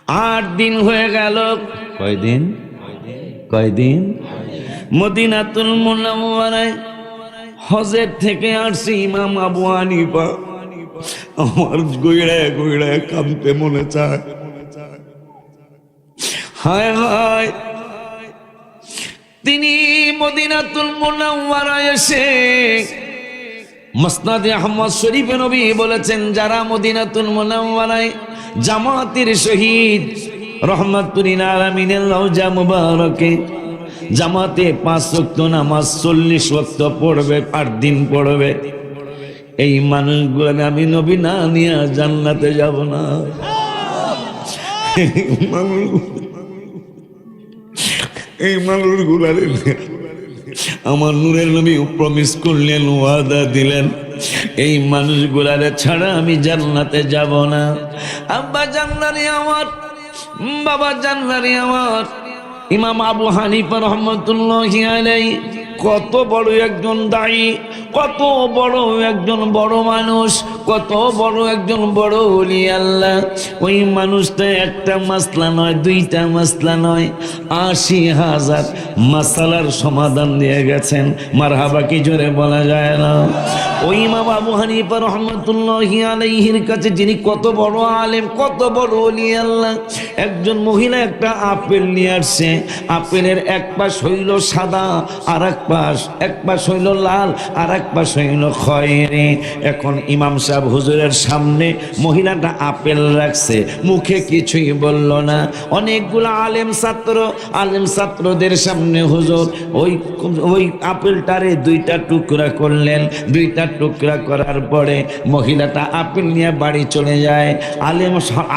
8 দিন হয়ে গেল। কয়দিন? কয়দিন? মদিনাতুল মুনাওয়ারায় হজের থেকে আসছে ইমাম আবু হানিফা। আমার গইড়ায় গইড়ায় কাঁদতে মনে চায়। হায় হায়, তিনি মদিনাতুল মুনাওয়ারায় এসে মুসনাদে আহমদ শরীফে নবী বলেছেন, যারা মদিনাতুল মুনাওয়ারায় জামাতের শহীদ রহমাতুল লিল আলামিনের রওজা মুবারকে জামাতে 5 ওয়াক্ত নামাজ 40 ওয়াক্ত পড়বে, 8 দিন পড়বে, এই মানুষগুলো আমি নবী না নিয়ে জান্নাতে যাব না। এই মানুষগুলা আমার নূরের নবী প্রমিস করলেন, ওয়াদা দিলেন, এই মানুষগুলারে ছাড়া আমি জান্নাতে যাব না। আব্বা জান্নারি আমার, বাবা জান্নারি আমার। ইমাম আবু হানিফা রহমাতুল্লাহি আলাইহি কত বড় একজন দায়ী, কত বড় একজন বড় মানুষ, কত বড় একজন বড় ওলি আল্লাহ। ওই মানুষটা একটা মাসলা নয়, 2টা মাসলা নয়, 80,000 মাসালার সমাধান দিয়ে গেছেন। মারহাবা কি জোরে বলা যায় না? ওই ইমাম আবু হানিফা রহমাতুল্লাহি আলাইহির কাছে যিনি কত বড় আলেম, কত বড় ওলি আল্লাহ, একজন মহিলা একটা আপেল নিয়ে আসছে। আপেলের এক পাশ হইল সাদা, আর এক পাশ হইল লাল, আর এক পাশ হইল খয়েরি। এখন ইমাম সাহেব হুজুরের সামনে মহিলাটা আপেল রাখছে, মুখে কিছুই বলল না। অনেকগুলো আলেম ছাত্রদের সামনে হুজুর ওই আপেলটারে 2টা টুকরা করলেন। 2টা টুকরা করার পরে মহিলাটা আপেল নিয়ে বাড়ি চলে যায়।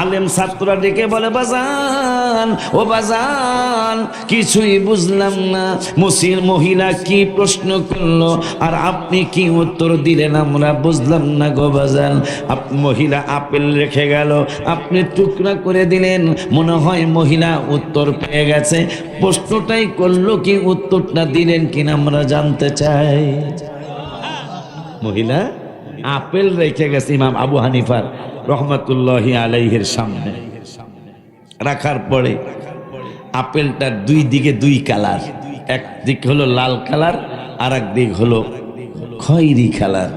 আলেম ছাত্ররা ডেকে বলে, বাজান ও বাজান, কিছুই বুঝলাম না, মহিলা কি প্রশ্ন করলো আর আপনি কি উত্তর দিলেন, আমরা বুঝলাম না গো বাজান। মহিলা আপেল রেখে গেল, আপনি টুকরা করে দিলেন, মনে হয় মহিলা উত্তর পেয়ে গেছে। প্রশ্নটাই করলো কি উত্তরটা দিলেন কিনা আমরা জানতে চাই। মহিলা আপেল রেখে গেছে ইমাম আবু হানিফার রহমাতুল্লাহি আলাইহির সামনে। রাখার পরে আপেলটা 2 দিকে 2 কালার, এক দিক হলো লাল কালার, আর এক দিক হলো খয়েরি কালার।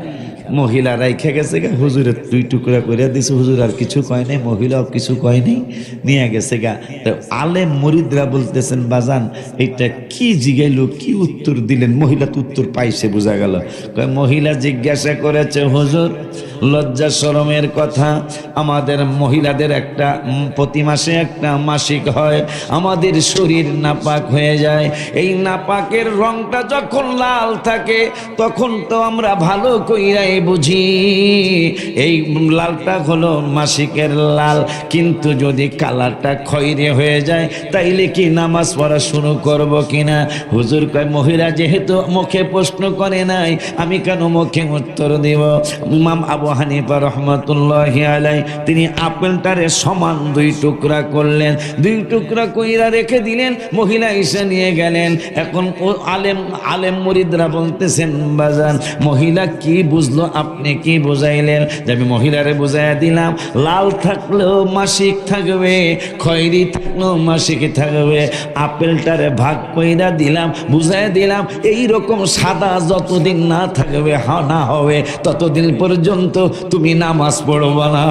মহিলা রেখে গেছে গা, হুজুরের 2 টুকরা করে দিছে, হুজুর আর কিছু কয় নাই, মহিলাও কিছু কয় নাই, নিয়ে গেছে গা। তো আলেম মুরিদরা বলতেছেন, বাজান এটা কি জিগাইলো, কি উত্তর দিলেন? মহিলা তো উত্তর পাইছে, বোঝা গেল। মহিলা জিজ্ঞাসা করেছে, হুজুর লজ্জা শরমের কথা, আমাদের মহিলাদের একটা প্রতি মাসে একটা মাসিক হয়, আমাদের শরীর নাপাক হয়ে যায়, এই নাপাকের রংটা যখন লাল থাকে তখন তো আমরা ভালো কইরাই বুঝি এই লালটা হলো মাসিকের লাল, কিন্তু যদি কালারটা খয়েরি হয়ে যায় তাইলে কি নামাজ পড়া শুরু করব কিনা? হুজুর কয়, মহিলা যেহেতু মুখে প্রশ্ন করে নাই, আমি কেন মুখে উত্তর দেব? ইমাম আবু হানিফা রহমাতুল্লাহি আলাইহি তিনি আপেলটারে সমান 2 টুকরা করলেন, 2 টুকরা কইরা রেখে দিলেন, মহিলা এসে নিয়ে গেলেন। এখন আলেম মুরিদরা বলতেছেন, বাজান মহিলা কি বুঝলো, আপনি কি বুঝাইলেন? যে আমি মহিলারে বুঝাইয়া দিলাম, লাল থাকলেও মাসিক থাকবে, খয়েরি থাকলেও মাসিক থাকবে, আপেলটারে ভাগ কইরা দিলাম, বুঝাইয়া দিলাম, এইরকম সাদা যতদিন না থাকবে, না হবে, ততদিন পর্যন্ত তুমি নামাজ পড়বা না।